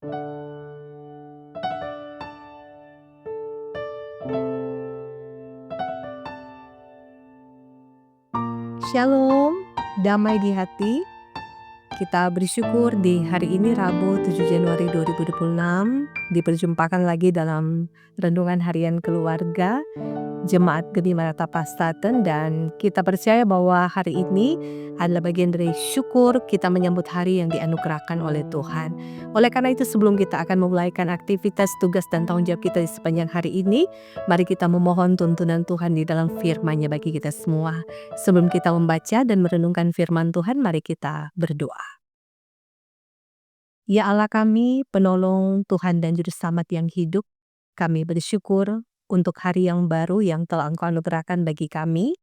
Shalom, damai di hati. Kita bersyukur di hari ini Rabu 7 Januari 2026 diperjumpakan lagi dalam renungan harian keluarga Jemaat Geni Maranatha Pastaten, dan kita percaya bahwa hari ini adalah bagian dari syukur kita menyambut hari yang dianugerahkan oleh Tuhan. Oleh karena itu, sebelum kita akan memulaikan aktivitas, tugas, dan tanggung jawab kita di sepanjang hari ini, mari kita memohon tuntunan Tuhan di dalam firman-Nya bagi kita semua. Sebelum kita membaca dan merenungkan firman Tuhan, mari kita berdoa. Ya Allah kami, penolong Tuhan dan Juru Selamat yang hidup, kami bersyukur untuk hari yang baru yang telah Engkau anugerahkan bagi kami.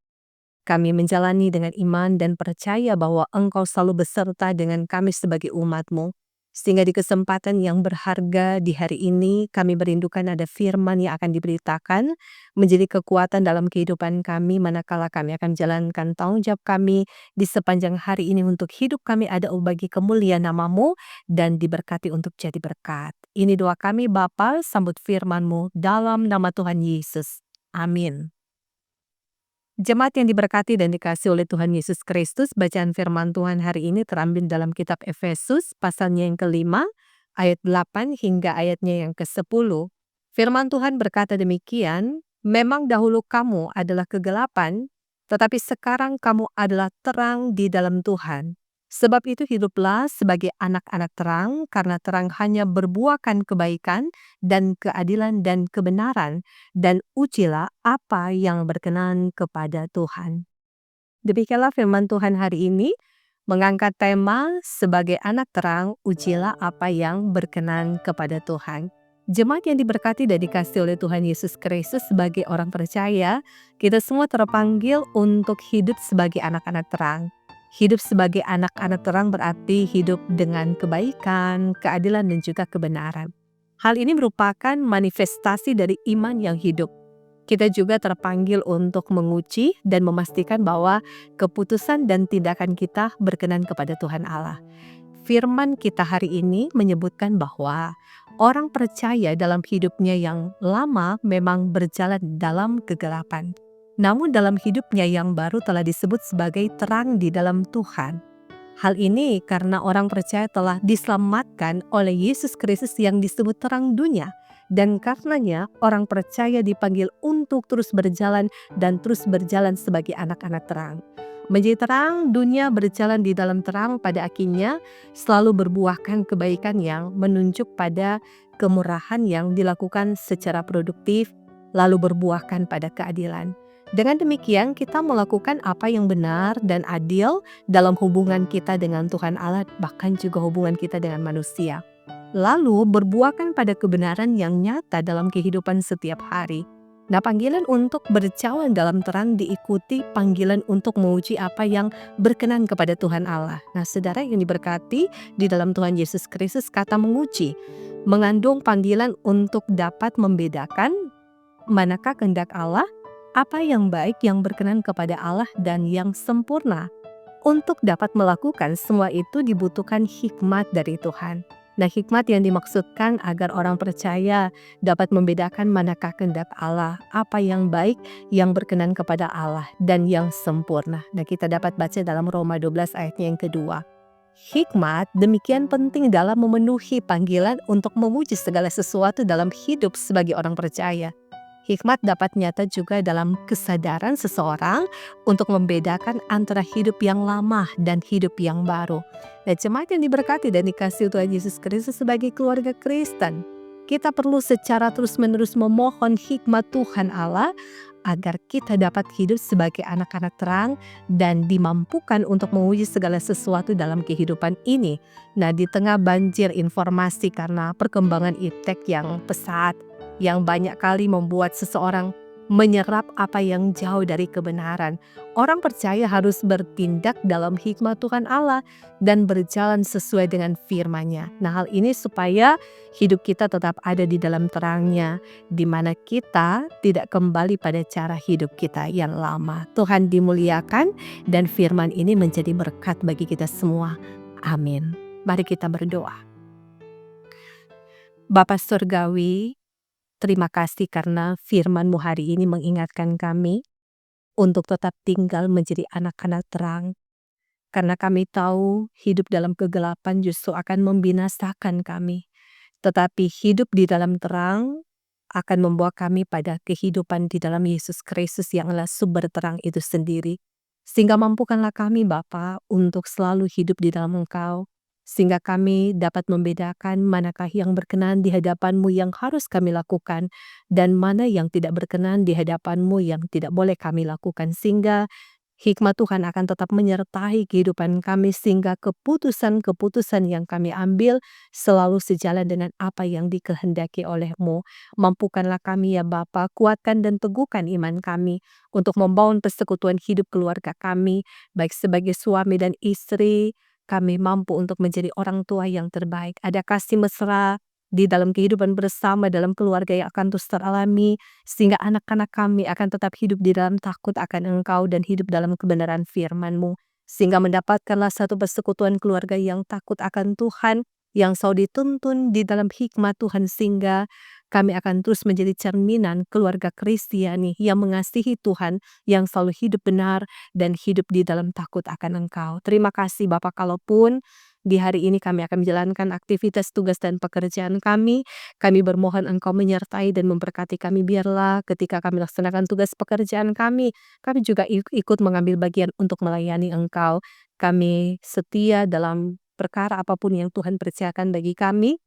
Kami menjalani dengan iman dan percaya bahwa Engkau selalu beserta dengan kami sebagai umat-Mu. Sehingga di kesempatan yang berharga di hari ini, kami merindukan ada firman yang akan diberitakan, menjadi kekuatan dalam kehidupan kami, manakala kami akan menjalankan tanggung jawab kami di sepanjang hari ini untuk hidup kami ada bagi kemuliaan nama-Mu dan diberkati untuk jadi berkat. Ini doa kami Bapa, sambut firman-Mu dalam nama Tuhan Yesus. Amin. Jemaat yang diberkati dan dikasihi oleh Tuhan Yesus Kristus, bacaan firman Tuhan hari ini terambil dalam kitab Efesus, pasalnya yang ke-5, ayat 8 hingga ayatnya yang ke-10. Firman Tuhan berkata demikian, "Memang dahulu kamu adalah kegelapan, tetapi sekarang kamu adalah terang di dalam Tuhan. Sebab itu hiduplah sebagai anak-anak terang, karena terang hanya berbuahkan kebaikan dan keadilan dan kebenaran, dan ujilah apa yang berkenan kepada Tuhan." Demikianlah firman Tuhan hari ini, mengangkat tema sebagai anak terang, ujilah apa yang berkenan kepada Tuhan. Jemaat yang diberkati dan dikasihi oleh Tuhan Yesus Kristus, sebagai orang percaya, kita semua terpanggil untuk hidup sebagai anak-anak terang. Hidup sebagai anak-anak terang berarti hidup dengan kebaikan, keadilan, dan juga kebenaran. Hal ini merupakan manifestasi dari iman yang hidup. Kita juga terpanggil untuk menguji dan memastikan bahwa keputusan dan tindakan kita berkenan kepada Tuhan Allah. Firman kita hari ini menyebutkan bahwa orang percaya dalam hidupnya yang lama memang berjalan dalam kegelapan. Namun dalam hidupnya yang baru telah disebut sebagai terang di dalam Tuhan. Hal ini karena orang percaya telah diselamatkan oleh Yesus Kristus yang disebut terang dunia. Dan karenanya orang percaya dipanggil untuk terus berjalan dan terus berjalan sebagai anak-anak terang. Menjadi terang, dunia berjalan di dalam terang pada akhirnya selalu berbuahkan kebaikan yang menunjuk pada kemurahan yang dilakukan secara produktif, lalu berbuahkan pada keadilan. Dengan demikian kita melakukan apa yang benar dan adil dalam hubungan kita dengan Tuhan Allah, bahkan juga hubungan kita dengan manusia. Lalu berbuahkan pada kebenaran yang nyata dalam kehidupan setiap hari. Nah, panggilan untuk berjalan dalam terang diikuti panggilan untuk menguji apa yang berkenan kepada Tuhan Allah. Nah, saudara yang diberkati di dalam Tuhan Yesus Kristus, kata menguji mengandung panggilan untuk dapat membedakan manakah kehendak Allah, apa yang baik, yang berkenan kepada Allah, dan yang sempurna. Untuk dapat melakukan semua itu dibutuhkan hikmat dari Tuhan. Nah, hikmat yang dimaksudkan agar orang percaya dapat membedakan manakah kehendak Allah, apa yang baik, yang berkenan kepada Allah, dan yang sempurna. Nah, kita dapat baca dalam Roma 12 ayatnya yang kedua. Hikmat demikian penting dalam memenuhi panggilan untuk memuji segala sesuatu dalam hidup sebagai orang percaya. Hikmat dapat nyata juga dalam kesadaran seseorang untuk membedakan antara hidup yang lama dan hidup yang baru. Nah, jemaat yang diberkati dan dikasihi Tuhan Yesus Kristus, sebagai keluarga Kristen, kita perlu secara terus-menerus memohon hikmat Tuhan Allah agar kita dapat hidup sebagai anak-anak terang dan dimampukan untuk menguji segala sesuatu dalam kehidupan ini. Nah, di tengah banjir informasi karena perkembangan iptek yang pesat, yang banyak kali membuat seseorang menyerap apa yang jauh dari kebenaran, orang percaya harus bertindak dalam hikmat Tuhan Allah dan berjalan sesuai dengan firman-Nya. Nah, hal ini supaya hidup kita tetap ada di dalam terang-Nya, di mana kita tidak kembali pada cara hidup kita yang lama. Tuhan dimuliakan dan firman ini menjadi berkat bagi kita semua. Amin. Mari kita berdoa. Bapa Surgawi, terima kasih karena firman-Mu hari ini mengingatkan kami untuk tetap tinggal menjadi anak-anak terang. Karena kami tahu hidup dalam kegelapan justru akan membinasakan kami. Tetapi hidup di dalam terang akan membawa kami pada kehidupan di dalam Yesus Kristus yang adalah sumber terang itu sendiri. Sehingga mampukanlah kami Bapa untuk selalu hidup di dalam Engkau. Sehingga kami dapat membedakan manakah yang berkenan di hadapan-Mu yang harus kami lakukan, dan mana yang tidak berkenan di hadapan-Mu yang tidak boleh kami lakukan. Sehingga hikmat Tuhan akan tetap menyertai kehidupan kami sehingga keputusan-keputusan yang kami ambil selalu sejalan dengan apa yang dikehendaki oleh-Mu. Mampukanlah kami ya Bapa, kuatkan dan teguhkan iman kami untuk membangun persekutuan hidup keluarga kami, baik sebagai suami dan istri, kami mampu untuk menjadi orang tua yang terbaik. Ada kasih mesra di dalam kehidupan bersama dalam keluarga yang akan terus teralami, sehingga anak-anak kami akan tetap hidup di dalam takut akan Engkau dan hidup dalam kebenaran firman-Mu. Sehingga mendapatkanlah satu persekutuan keluarga yang takut akan Tuhan, yang selalu dituntun di dalam hikmat Tuhan, sehingga kami akan terus menjadi cerminan keluarga Kristiani yang mengasihi Tuhan, yang selalu hidup benar dan hidup di dalam takut akan Engkau. Terima kasih Bapak, kalaupun di hari ini kami akan menjalankan aktivitas tugas dan pekerjaan kami bermohon Engkau menyertai dan memberkati kami. Biarlah ketika kami laksanakan tugas pekerjaan kami juga ikut mengambil bagian untuk melayani Engkau. Kami setia dalam perkara apapun yang Tuhan percayakan bagi kami,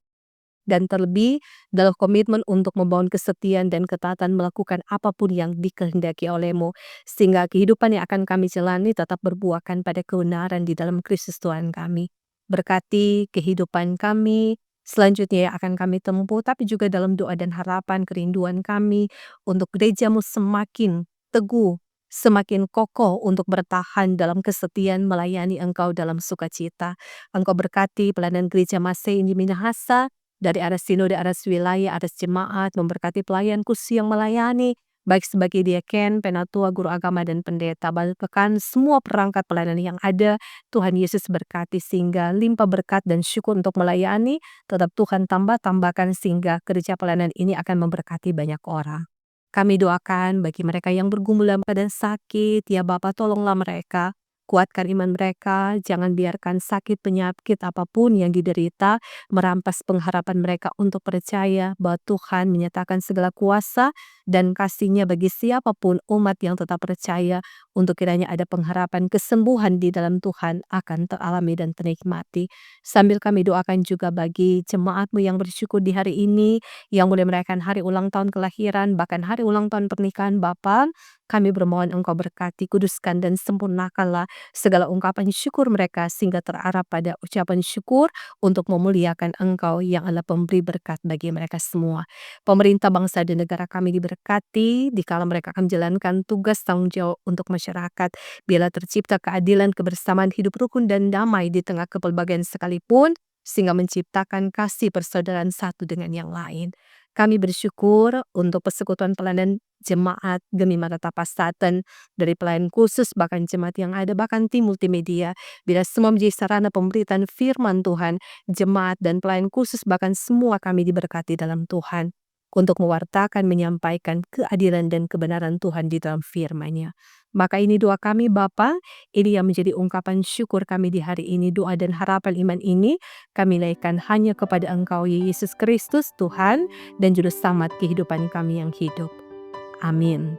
dan terlebih dalam komitmen untuk membangun kesetiaan dan ketaatan melakukan apapun yang dikehendaki oleh-Mu, sehingga kehidupan yang akan kami jalani tetap berbuahkan pada kebenaran di dalam Kristus Tuhan kami. Berkati kehidupan kami selanjutnya yang akan kami tempuh, tapi juga dalam doa dan harapan kerinduan kami untuk gereja-Mu semakin teguh, semakin kokoh untuk bertahan dalam kesetiaan melayani Engkau dalam sukacita. Engkau berkati pelayanan gereja Masih di Minahasa, dari arah sinode, arah wilayah, arah jemaat, memberkati pelayan khusus yang melayani, baik sebagai diaken, penatua, guru agama, dan pendeta. Bahkan semua perangkat pelayanan yang ada, Tuhan Yesus berkati sehingga limpah berkat dan syukur untuk melayani, tetap Tuhan tambahkan sehingga kerja pelayanan ini akan memberkati banyak orang. Kami doakan bagi mereka yang bergumul dalam keadaan sakit, ya Bapa, tolonglah mereka, kuatkan iman mereka, jangan biarkan sakit penyakit apapun yang diderita merampas pengharapan mereka untuk percaya bahwa Tuhan menyatakan segala kuasa dan kasih-Nya bagi siapapun umat yang tetap percaya, untuk kiranya ada pengharapan kesembuhan di dalam Tuhan akan teralami dan ternikmati. Sambil kami doakan juga bagi jemaat-Mu yang bersyukur di hari ini, yang mulai merayakan hari ulang tahun kelahiran, bahkan hari ulang tahun pernikahan Bapa, kami bermohon Engkau berkati, kuduskan dan sempurnakanlah segala ungkapan syukur mereka sehingga terarah pada ucapan syukur untuk memuliakan Engkau yang adalah pemberi berkat bagi mereka semua. Pemerintah bangsa dan negara kami diberkati, dikala mereka akan menjalankan tugas tanggung jawab untuk masyarakat. Biarlah tercipta keadilan, kebersamaan, hidup rukun dan damai di tengah kepelbagaian sekalipun, sehingga menciptakan kasih persaudaraan satu dengan yang lain. Kami bersyukur untuk persekutuan pelayanan jemaat Gemi Maranatha Pastaten, dari pelayan khusus bahkan jemaat yang ada, bahkan tim multimedia. Bila semua menjadi sarana pemberitaan firman Tuhan, jemaat dan pelayan khusus bahkan semua kami diberkati dalam Tuhan untuk mewartakan, menyampaikan keadilan dan kebenaran Tuhan di dalam firman-Nya. Maka ini doa kami Bapa, ini yang menjadi ungkapan syukur kami di hari ini. Doa dan harapan iman ini kami naikkan hanya kepada Engkau, ya Yesus Kristus, Tuhan dan Juru Selamat kehidupan kami yang hidup. Amin.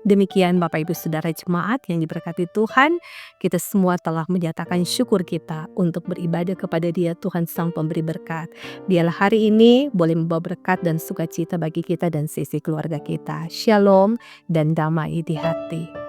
Demikian Bapak Ibu Saudara jemaat yang diberkati Tuhan, kita semua telah menyatakan syukur kita untuk beribadah kepada Dia, Tuhan Sang Pemberi Berkat. Biarlah hari ini boleh membawa berkat dan sukacita bagi kita dan sisi keluarga kita. Shalom dan damai di hati.